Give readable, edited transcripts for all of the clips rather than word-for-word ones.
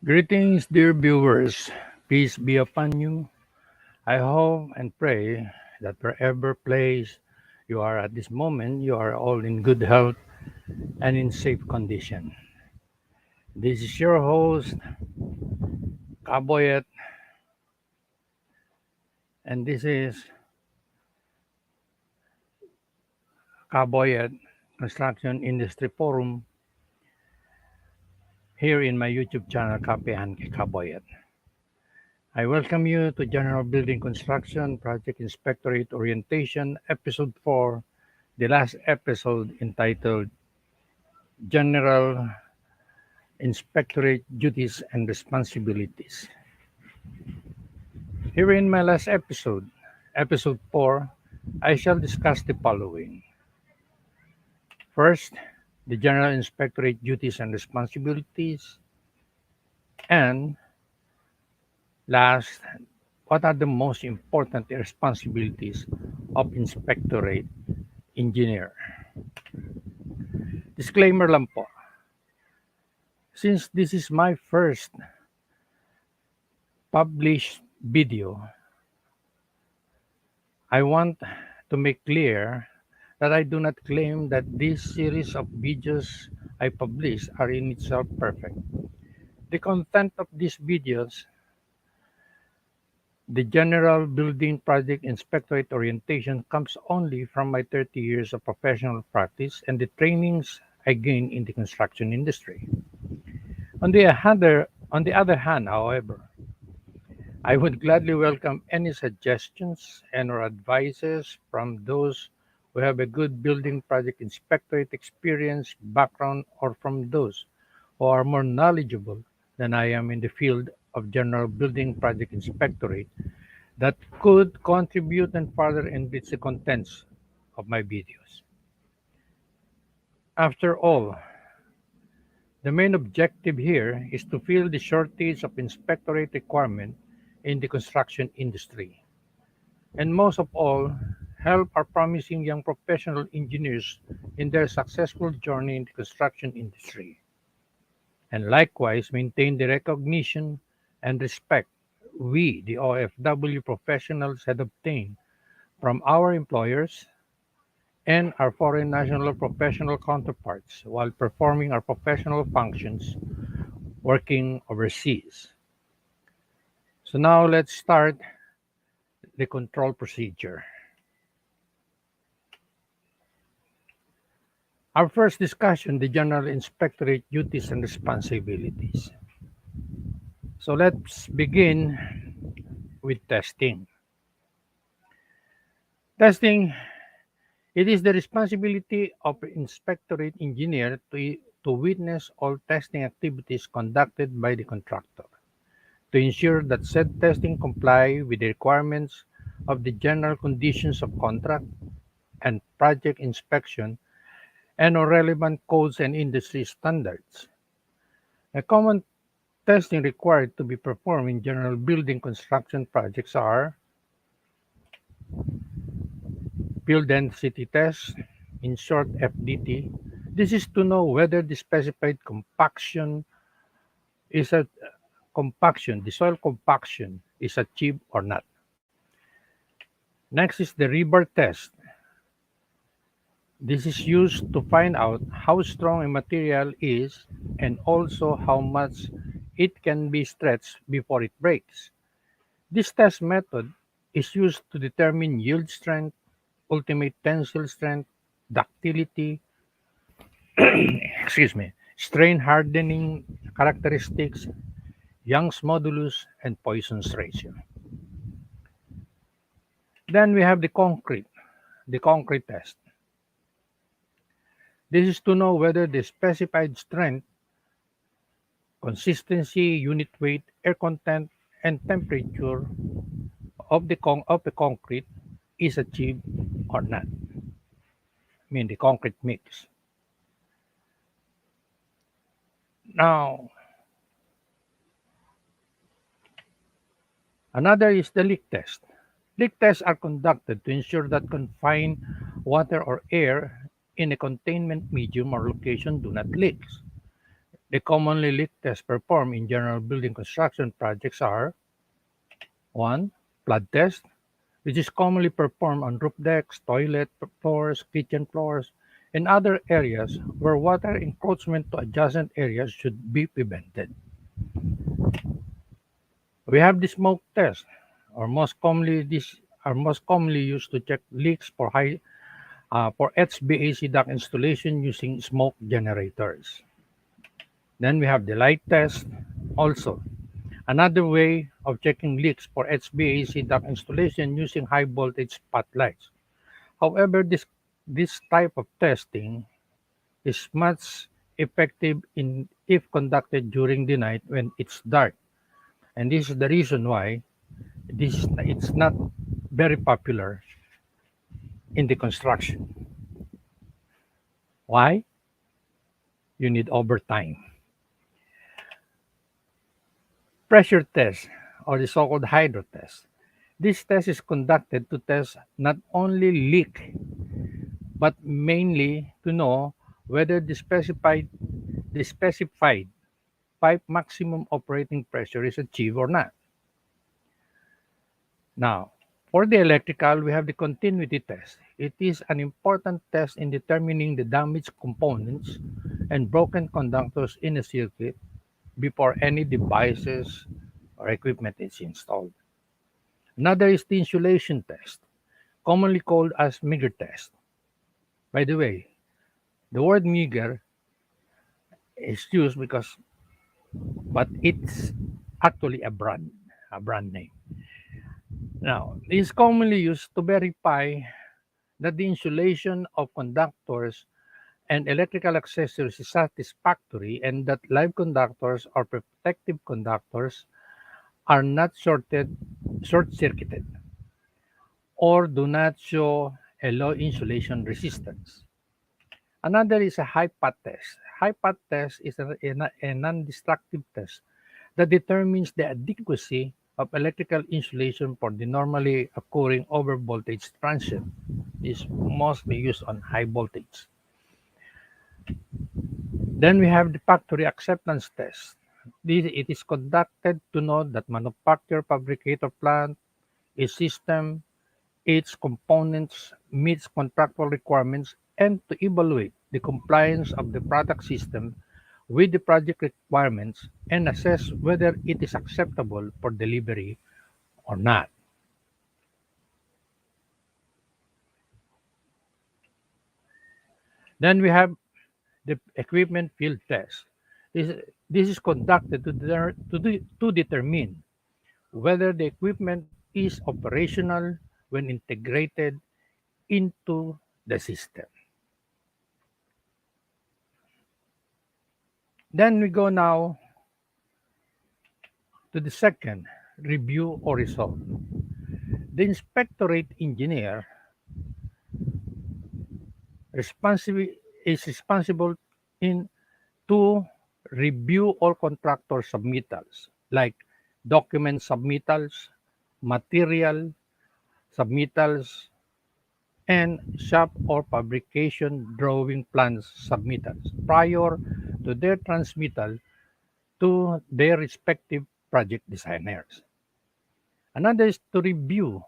Greetings, dear viewers. Peace be upon you. I hope and pray that wherever place you are at this moment, you are all in good health and in safe condition. This is your host, Kaboyet, and this is Kaboyet Construction Industry Forum here in my YouTube channel, Kapihan kay Kaboyet. I welcome you to General Building Construction Project Inspectorate Orientation, Episode 4, the last episode entitled General Inspectorate Duties and Responsibilities. Here in my last episode, episode 4, I shall discuss the following. First, the General Inspectorate Duties and Responsibilities, and last, what are the most important responsibilities of Inspectorate Engineer. Disclaimer lang po. Since this is my first published video, I want to make clear that I do not claim that this series of videos I publish are in itself perfect. The content of these videos, the General Building Project Inspectorate Orientation, comes only from my 30 years of professional practice and the trainings I gained in the construction industry. On the other hand, however, I would gladly welcome any suggestions and or advices from those who have a good building project inspectorate experience, background, or from those who are more knowledgeable than I am in the field of general building project inspectorate that could contribute and further enrich the contents of my videos. After all, the main objective here is to fill the shortage of inspectorate requirement in the construction industry, and most of all, help our promising young professional engineers in their successful journey in the construction industry, and likewise maintain the recognition and respect we, the OFW professionals, had obtained from our employers and our foreign national professional counterparts while performing our professional functions working overseas. So now let's start the control procedure. Our first discussion, the General Inspectorate Duties and Responsibilities. So let's begin with testing. Testing, it is the responsibility of inspectorate engineer to witness all testing activities conducted by the contractor, to ensure that said testing comply with the requirements of the general conditions of contract and project inspection and all relevant codes and industry standards. A common testing required to be performed in general building construction projects are field density test, in short FDT. This is to know whether the specified is a the soil compaction is achieved or not. Next is the Rebirth Test. This is used to find out how strong a material is and also how much it can be stretched before it breaks. This test method is used to determine yield strength, ultimate tensile strength, ductility, strain hardening characteristics, Young's modulus, and Poisson's ratio. Then we have the concrete test. This is to know whether the specified strength, consistency, unit weight, air content, and temperature of the concrete is achieved or not. The concrete mix. Now, another is the leak test. Leak tests are conducted to ensure that confined water or air in a containment medium or location do not leak. The commonly leak tests performed in general building construction projects are: 1. Flood test, which is commonly performed on roof decks, toilet floors, kitchen floors, and other areas where water encroachment to adjacent areas should be prevented. We have the smoke test, or most commonly these are most commonly used to check leaks for HVAC duct installation using smoke generators. Then we have the light test, also another way of checking leaks for HVAC duct installation using high voltage spotlights. However, this type of testing is much effective if conducted during the night when it's dark. And this is the reason why it's not very popular in the construction. Why? You need overtime. Pressure test, or the so-called hydro test. This test is conducted to test not only leak, but mainly to know whether the specified pipe maximum operating pressure is achieved or not. Now, for the electrical, we have the continuity test. It is an important test in determining the damaged components and broken conductors in a circuit before any devices or equipment is installed. Another is the insulation test, commonly called as Meager test. By the way, the word Meager is used but it's actually a brand name. Now, it is commonly used to verify that the insulation of conductors and electrical accessories is satisfactory and that live conductors or protective conductors are not short-circuited or do not show a low insulation resistance. Another is a high-path test. High-path test is a non-destructive test that determines the adequacy of electrical insulation for the normally occurring overvoltage transient. Is mostly used on high voltage. Then we have the factory acceptance test. It is conducted to know that manufacturer fabricator plant, its system, its components meets contractual requirements and to evaluate the compliance of the product system with the project requirements and assess whether it is acceptable for delivery or not. Then we have the equipment field test. This is conducted to determine whether the equipment is operational when integrated into the system. Then we go now to the second, review or resolve. The inspectorate engineer is responsible in to review all contractor submittals like document submittals, material submittals, and shop or fabrication drawing plans submittals prior to their transmittal to their respective project designers. Another is to review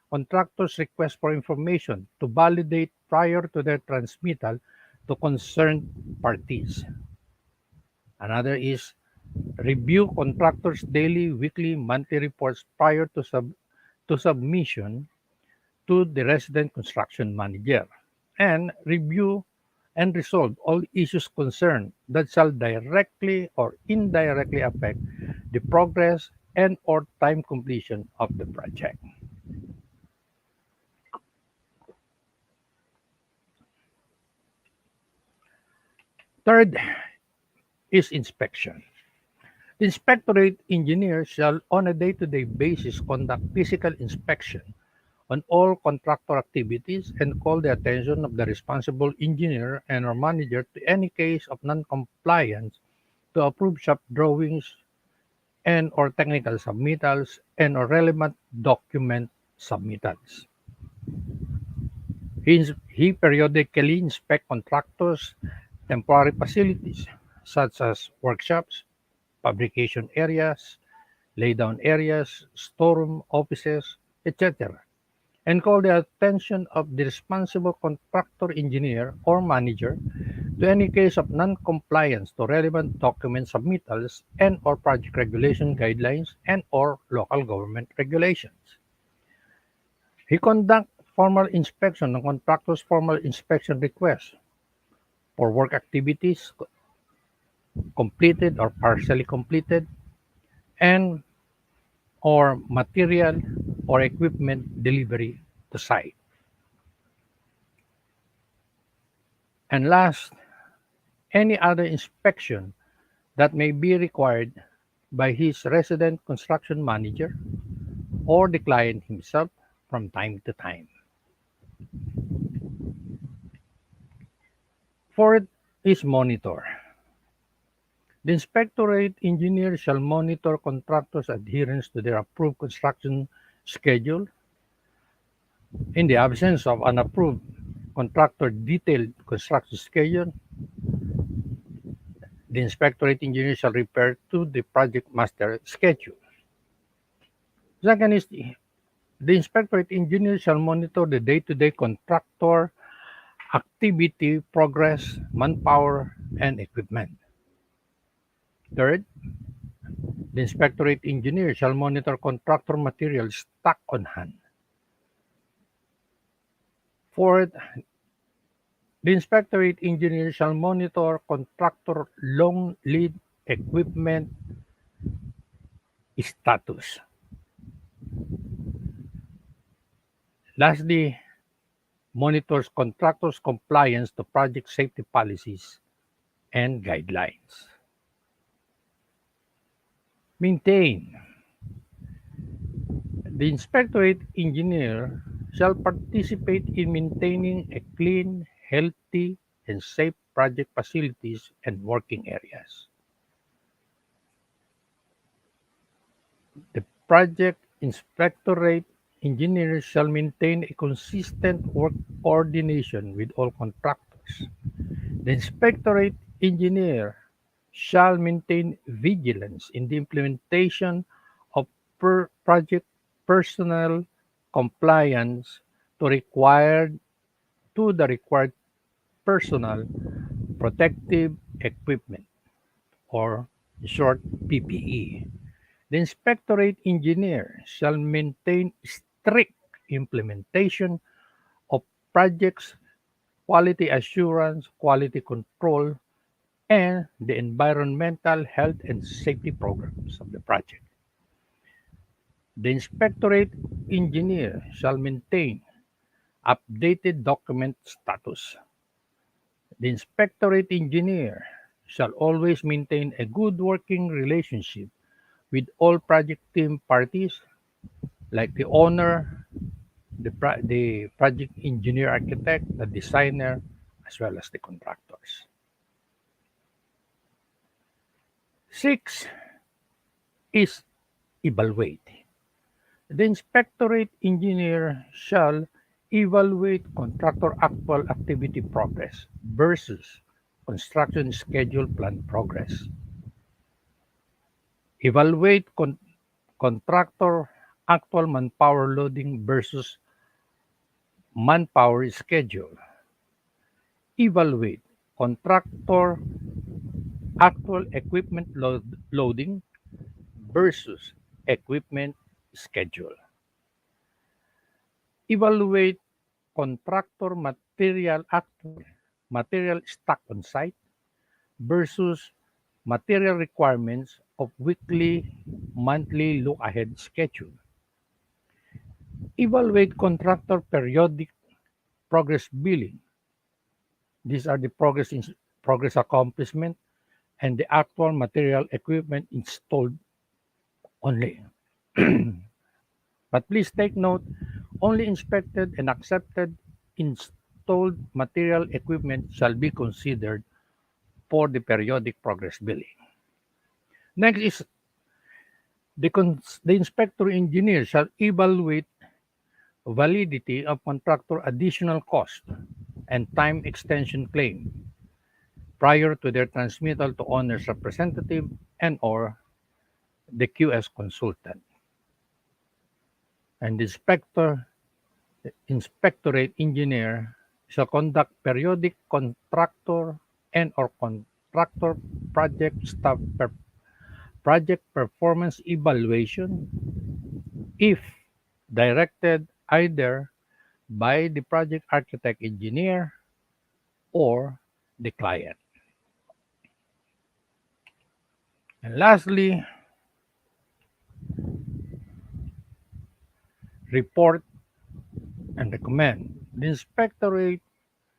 contractors' request for information to validate prior to their transmittal to concerned parties. Another is review contractors' daily, weekly, monthly reports prior to submission to the resident construction manager, and review and resolve all issues concerned that shall directly or indirectly affect the progress and or time completion of the project. Third is inspection. The inspectorate engineer shall on a day-to-day basis conduct physical inspection on all contractor activities and call the attention of the responsible engineer and or manager to any case of non-compliance to approved shop drawings and or technical submittals and or relevant document submittals. He periodically inspect contractors' temporary facilities such as workshops, fabrication areas, laydown areas, storeroom offices, etc., and call the attention of the responsible contractor engineer or manager to any case of non-compliance to relevant document submittals and or project regulation guidelines and or local government regulations. He conduct formal inspection ng contractor's formal inspection request for work activities completed or partially completed and or material or equipment delivery to site. And last, any other inspection that may be required by his resident construction manager or the client himself from time to time. Fourth is monitor. The inspectorate engineer shall monitor contractors' adherence to their approved construction schedule. In the absence of an approved contractor detailed construction schedule, the inspectorate engineer shall refer to the project master schedule. Second is the inspectorate engineer shall monitor the day-to-day contractor activity, progress, manpower, and equipment. Third, the inspectorate engineer shall monitor contractor material stock on hand. Fourth, the inspectorate engineer shall monitor contractor long lead equipment status. Lastly, monitors contractors' compliance to project safety policies and guidelines. Maintain. The inspectorate engineer shall participate in maintaining a clean, healthy, and safe project facilities and working areas. The project inspectorate engineer shall maintain a consistent work coordination with all contractors. The inspectorate engineer shall maintain vigilance in the implementation of project personnel compliance to the required personal protective equipment, or in short, PPE. The inspectorate engineer shall maintain strict implementation of projects quality assurance, quality control, and the environmental health and safety programs of the project. The inspectorate engineer shall maintain updated document status. The inspectorate engineer shall always maintain a good working relationship with all project team parties like the owner, the project engineer architect, the designer, as well as the contractors. 6 is evaluate. The inspectorate engineer shall evaluate contractor actual activity progress versus construction schedule plan progress. Evaluate contractor actual manpower loading versus manpower schedule. Evaluate contractor actual equipment loading versus equipment schedule. Evaluate contractor material stock on site versus material requirements of weekly, monthly look-ahead schedule. Evaluate contractor periodic progress billing. These are the progress accomplishment and the actual material equipment installed only. But please take note, only inspected and accepted installed material equipment shall be considered for the periodic progress billing. Next is the inspector engineer shall evaluate validity of contractor additional cost and time extension claim, prior to their transmittal to owner's representative and/or the QS consultant. And the inspectorate engineer shall conduct periodic contractor and/or contractor project performance evaluation if directed either by the project architect engineer or the client. And lastly, report and recommend. The inspectorate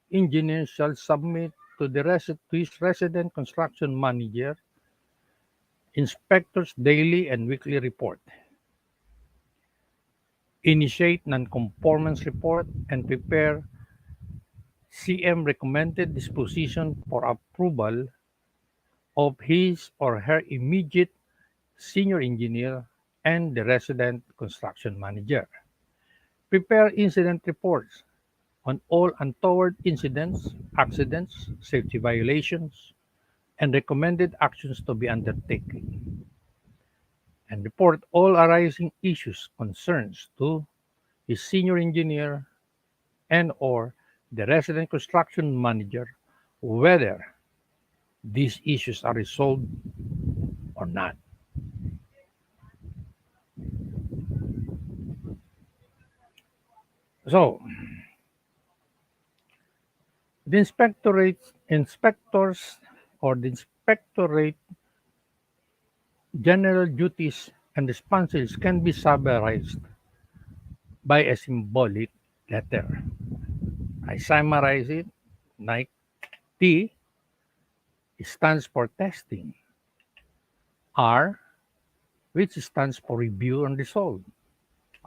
engineer shall submit to his resident construction manager inspector's daily and weekly report, initiate non-conformance report, and prepare CM recommended disposition for approval of his or her immediate senior engineer and the resident construction manager. Prepare incident reports on all untoward incidents, accidents, safety violations, and recommended actions to be undertaken. And report all arising issues, concerns to his senior engineer and/or the resident construction manager, whether these issues are resolved or not. So, the inspectors or the inspectorate general duties and responsibilities can be summarized by a symbolic letter. I summarize it like T stands for testing, R, which stands for review and resolve,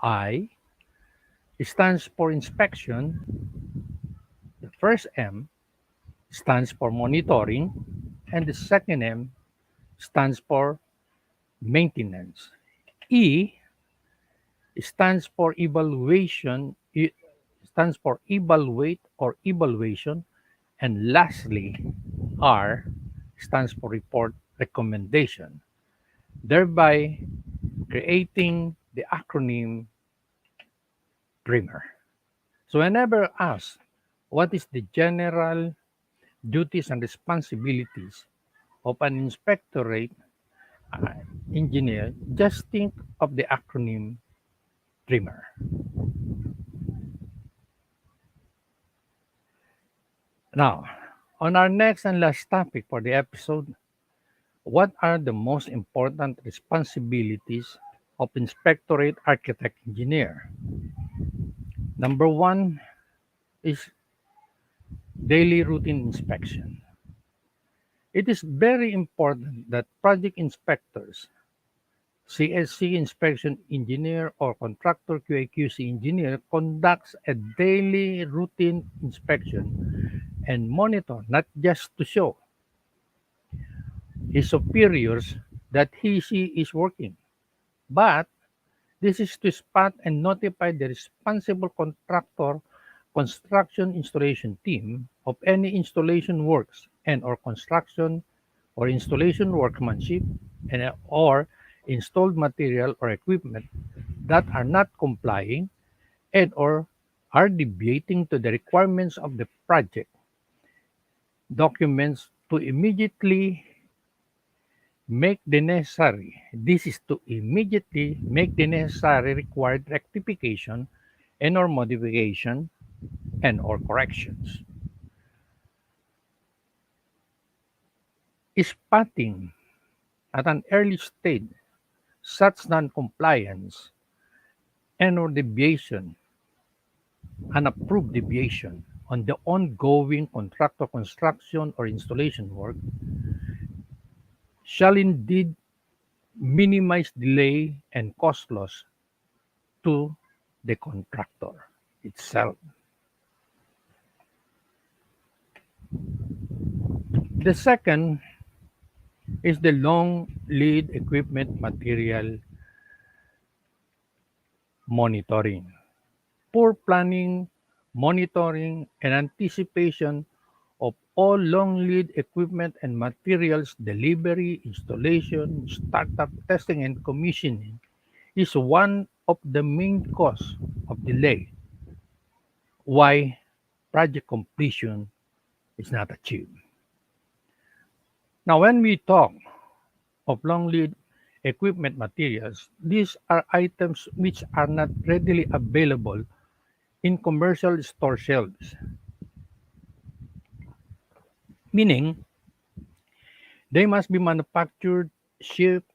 I stands for inspection, the first M stands for monitoring, and the second M stands for maintenance. E stands for evaluation, stands for evaluate or evaluation, and lastly, R stands for report recommendation, thereby creating the acronym DREAMER. So whenever asked what is the general duties and responsibilities of an inspectorate engineer, just think of the acronym DREAMER. Now, on our next and last topic for the episode, what are the most important responsibilities of inspectorate architect engineer? Number one is daily routine inspection. It is very important that project inspectors, CSC inspection engineer or contractor QA/QC engineer conducts a daily routine inspection and monitor, not just to show his superiors that she is working, but this is to spot and notify the responsible contractor construction installation team of any installation works and/or construction or installation workmanship and or installed material or equipment that are not complying and/or are deviating to the requirements of the project. Documents to immediately make the necessary. This is to immediately make the necessary required rectification and/or modification and/or corrections. Spotting at an early stage such non-compliance and/or deviation, unapproved deviation on the ongoing contractor construction or installation work shall indeed minimize delay and cost loss to the contractor itself. The second is the long lead equipment material monitoring. Poor planning, monitoring, and anticipation of all long lead equipment and materials delivery, installation, startup testing, and commissioning is one of the main cause of delay. Why project completion is not achieved. Now, when we talk of long lead equipment materials, these are items which are not readily available in commercial store shelves, meaning they must be manufactured, shipped,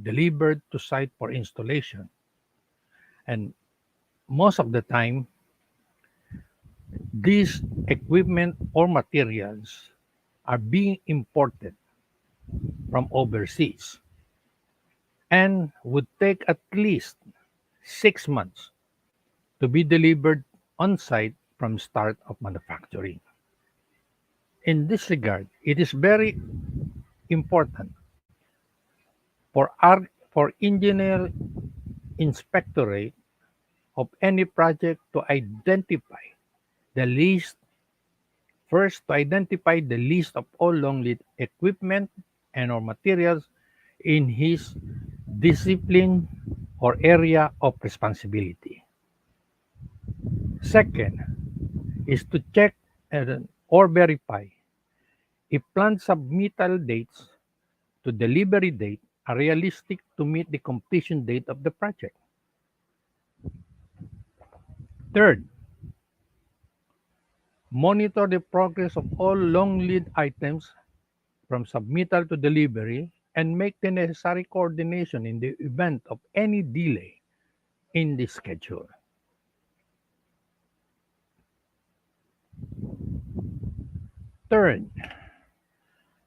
delivered to site for installation. And most of the time, these equipment or materials are being imported from overseas and would take at least 6 months to be delivered on site from start of manufacturing. In this regard, it is very important for engineer inspectorate of any project to identify the list first to identify the list of all long lead equipment and or materials in his discipline or area of responsibility. Second is to check or verify if plant submittal dates to delivery date are realistic to meet the completion date of the project. Third, monitor the progress of all long lead items from submittal to delivery and make the necessary coordination in the event of any delay in the schedule. Third,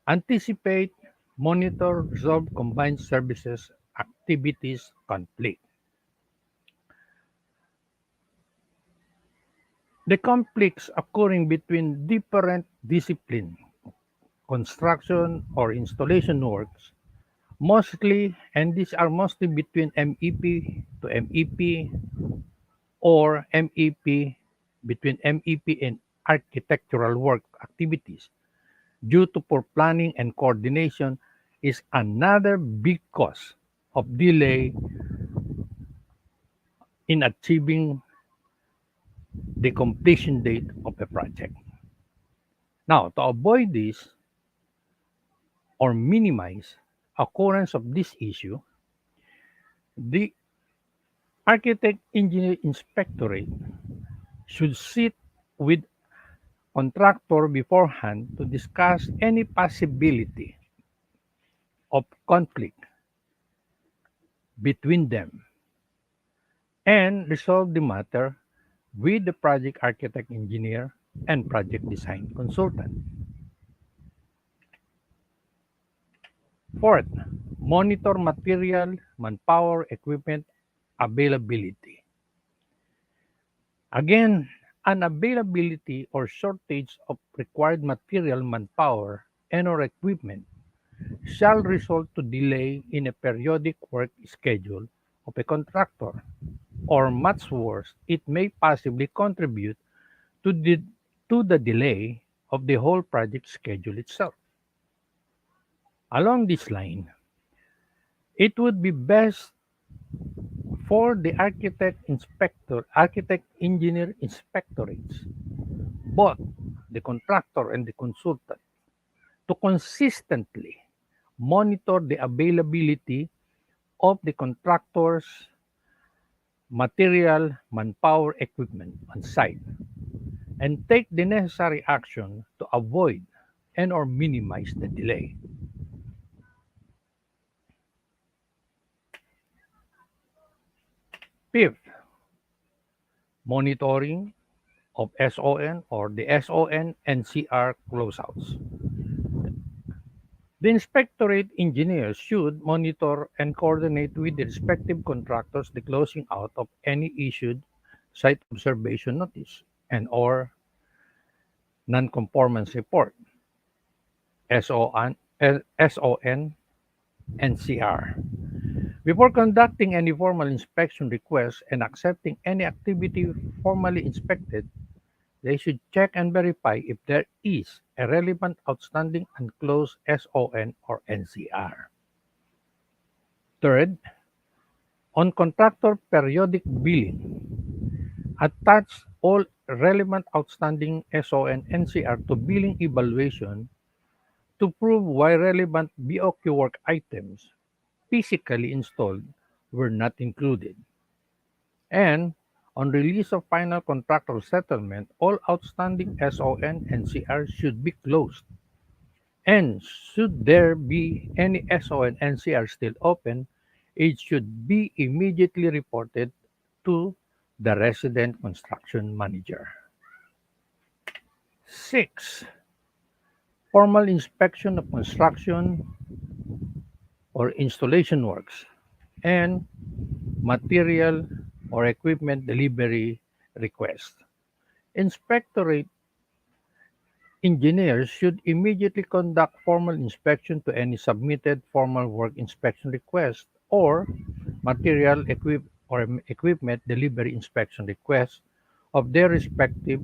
anticipate, monitor, resolve combined services activities conflict. The conflicts occurring between different disciplines, construction or installation works, mostly, and these are mostly between MEP to MEP or MEP between MEP and architectural work activities due to poor planning and coordination is another big cause of delay in achieving the completion date of a project. Now, to avoid this or minimize occurrence of this issue, the Architect Engineer Inspectorate should sit with contractor beforehand to discuss any possibility of conflict between them and resolve the matter with the project architect engineer and project design consultant. Fourth, monitor material, manpower, equipment availability. Again, unavailability or shortage of required material, manpower, and or equipment shall result to delay in a periodic work schedule of a contractor, or much worse, it may possibly contribute to the delay of the whole project schedule itself. Along this line, it would be best for the architect engineer inspectorates, both the contractor and the consultant, to consistently monitor the availability of the contractor's material, manpower, equipment on site and take the necessary action to avoid and or minimize the delay. Fifth, monitoring of SON or the SON NCR closeouts. The inspectorate engineers should monitor and coordinate with the respective contractors the closing out of any issued site observation notice and or non-conformance report, SON NCR, before conducting any formal inspection request and accepting any activity formally inspected they should check and verify if there is a relevant outstanding unclosed SON or NCR. Third, on contractor periodic billing, attach all relevant outstanding SON NCR to billing evaluation to prove why relevant BOQ work items physically installed were not included. And on release of final contractual settlement, all outstanding SON NCR should be closed. And should there be any SON NCR still open, it should be immediately reported to the resident construction manager. 6. Formal inspection of construction or installation works and material or equipment delivery request. Inspectorate engineers should immediately conduct formal inspection to any submitted formal work inspection request or equipment delivery inspection request of their respective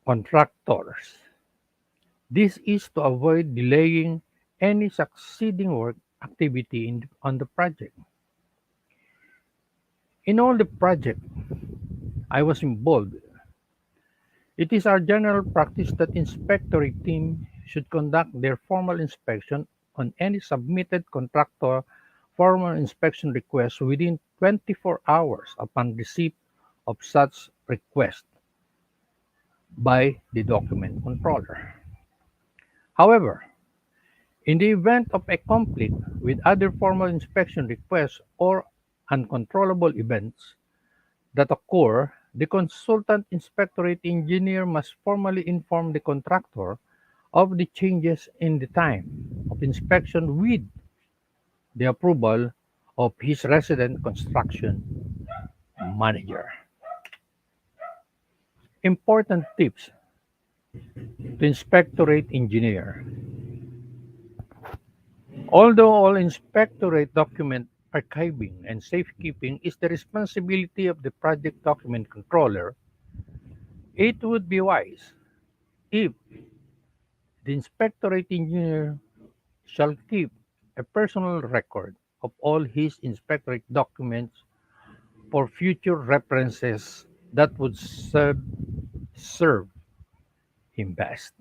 contractors. This is to avoid delaying any succeeding work activity on the project. In all the project I was involved, it is our general practice that inspectorate team should conduct their formal inspection on any submitted contractor formal inspection request within 24 hours upon receipt of such request by the document controller. However, in the event of a conflict with other formal inspection requests or uncontrollable events that occur, the consultant inspectorate engineer must formally inform the contractor of the changes in the time of inspection with the approval of his resident construction manager. Important tips to inspectorate engineer. Although all inspectorate document archiving and safekeeping is the responsibility of the project document controller, it would be wise if the inspectorate engineer shall keep a personal record of all his inspectorate documents for future references that would serve him best.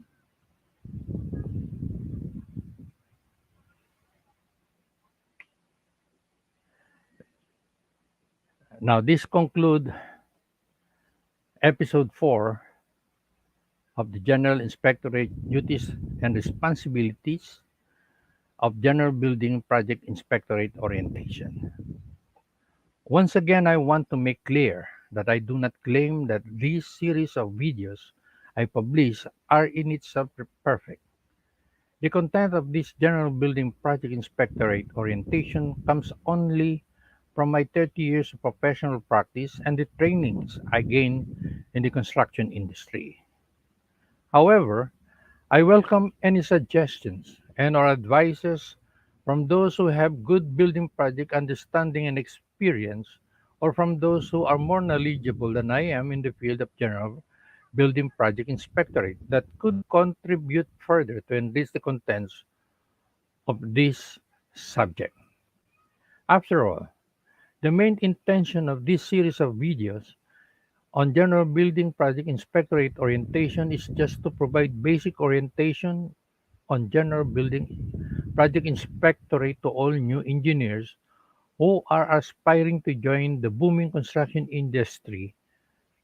Now, this concludes episode 4 of the General Inspectorate Duties and Responsibilities of General Building Project Inspectorate Orientation. Once again, I want to make clear that I do not claim that these series of videos I publish are in itself perfect. The content of this General Building Project Inspectorate Orientation comes only from my 30 years of professional practice and the trainings I gained in the construction industry. However, I welcome any suggestions and or advices from those who have good building project understanding and experience or from those who are more knowledgeable than I am in the field of general building project inspectorate that could contribute further to enrich the contents of this subject. After all, the main intention of this series of videos on general building project inspectorate orientation is just to provide basic orientation on general building project inspectorate to all new engineers who are aspiring to join the booming construction industry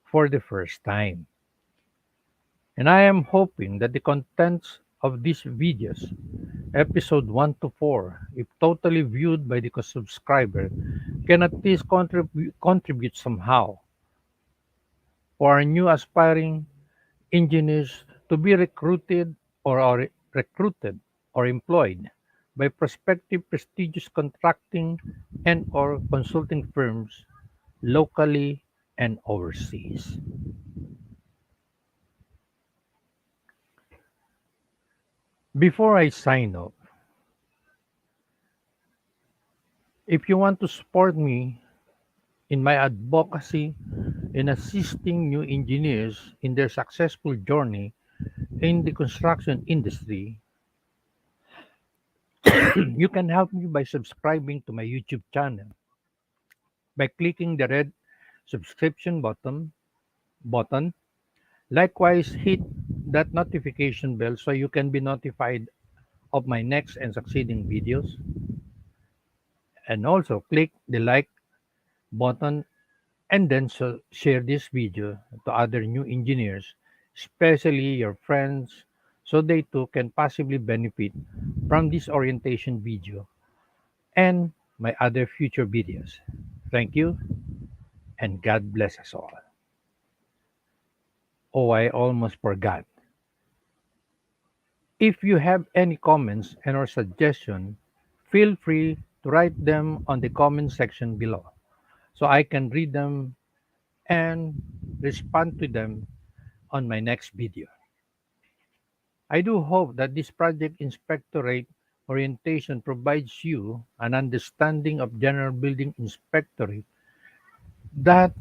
for the first time. And I am hoping that the contents of these videos, episode 1 to 4, if totally viewed by the subscriber, can at least contribute somehow for our new aspiring engineers to be recruited or employed by prospective prestigious contracting and or consulting firms locally and overseas. Before I sign off, if you want to support me in my advocacy in assisting new engineers in their successful journey in the construction industry, you can help me by subscribing to my YouTube channel by clicking the red subscription button. Likewise, hit that notification bell so you can be notified of my next and succeeding videos. And also click the like button and then share this video to other new engineers, especially your friends, so they too can possibly benefit from this orientation video and my other future videos. Thank you and God bless us all. Oh, I almost forgot. If you have any comments and or suggestion, feel free to write them on the comment section below so I can read them and respond to them on my next video. I do hope that this project inspectorate orientation provides you an understanding of general building inspectorate that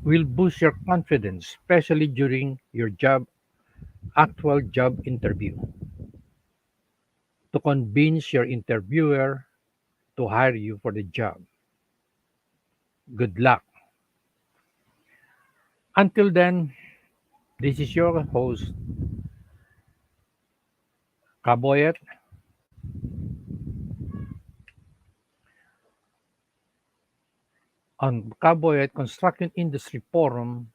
will boost your confidence, especially during your actual job interview, to convince your interviewer to hire you for the job. Good luck. Until then, this is your host, Kaboyet, on Kaboyet Construction Industry Forum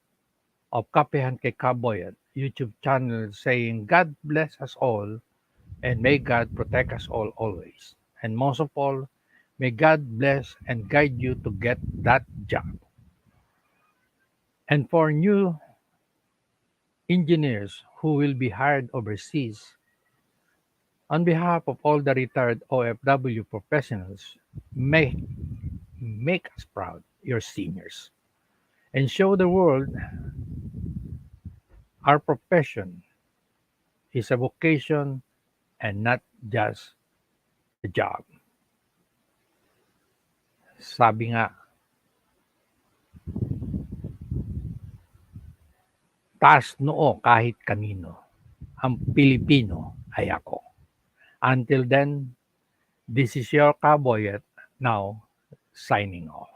of Kapihan kay Kaboyet YouTube channel, saying God bless us all and may God protect us all always. And most of all, may God bless and guide you to get that job. And for new engineers who will be hired overseas, on behalf of all the retired OFW professionals, make us proud, your seniors, and show the world our profession is a vocation and not just a job. Sabi nga, taas noo kahit kanino. Ang Pilipino ay ako. Until then, this is your Kaboyet now signing off.